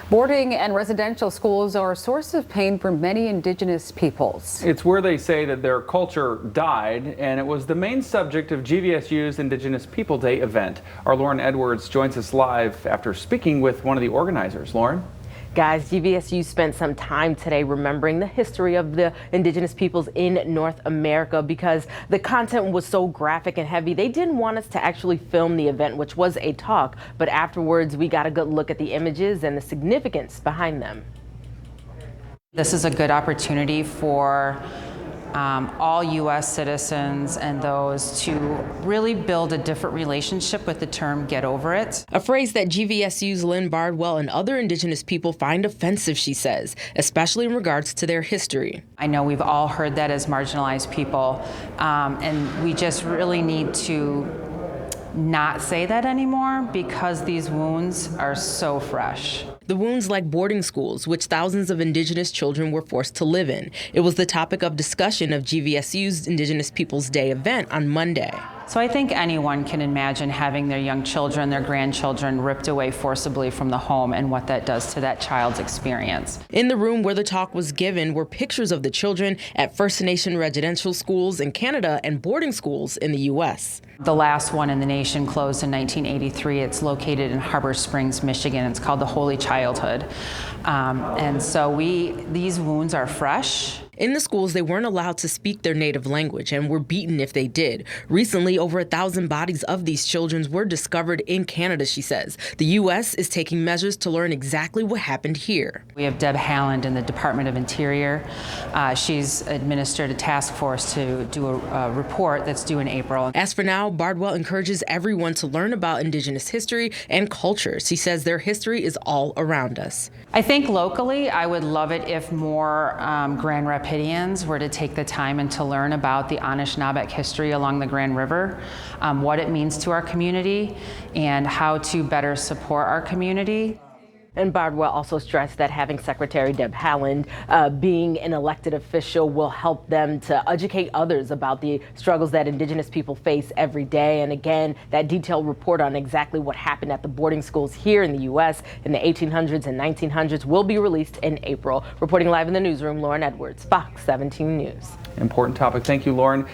Boarding and residential schools are a source of pain for many Indigenous peoples. It's where they say that their culture died, and it was the main subject of GVSU's Indigenous People Day event. Our Lauren Edwards joins us live after speaking with one of the organizers. Lauren? Guys, GVSU spent some time today remembering the history of the Indigenous peoples in North America because the content was so graphic and heavy. They didn't want us to actually film the event, which was a talk, but afterwards we got a good look at the images and the significance behind them. This is a good opportunity for all U.S. citizens and those to really build a different relationship with the term "get over it." A phrase that GVSU's Lynn Bardwell and other Indigenous people find offensive, she says, especially in regards to their history. I know we've all heard that as marginalized people, and we just really need to not say that anymore because these wounds are so fresh. The wounds like boarding schools, which thousands of Indigenous children were forced to live in. It was the topic of discussion of GVSU's Indigenous Peoples Day event on Monday. So I think anyone can imagine having their young children, their grandchildren ripped away forcibly from the home and what that does to that child's experience. In the room where the talk was given were pictures of the children at First Nation residential schools in Canada and boarding schools in the U.S. The last one in the nation closed in 1983. It's located in Harbor Springs, Michigan. It's called the Holy Childhood. And so these wounds are fresh. In the schools, they weren't allowed to speak their native language and were beaten if they did. Recently, over 1,000 bodies of these children were discovered in Canada, she says. The U.S. is taking measures to learn exactly what happened here. We have Deb Haaland in the Department of Interior. She's administered a task force to do a report that's due in April. As for now, Bardwell encourages everyone to learn about Indigenous history and culture. She says their history is all around us. I think locally, I would love it if more Grand Rapidians were to take the time and to learn about the Anishinaabe history along the Grand River, what it means to our community, and how to better support our community. And Bardwell also stressed that having Secretary Deb Haaland being an elected official will help them to educate others about the struggles that Indigenous people face every day. And again, that detailed report on exactly what happened at the boarding schools here in the U.S. in the 1800s and 1900s will be released in April. Reporting live in the newsroom, Lauren Edwards, Fox 17 News. Important topic. Thank you, Lauren.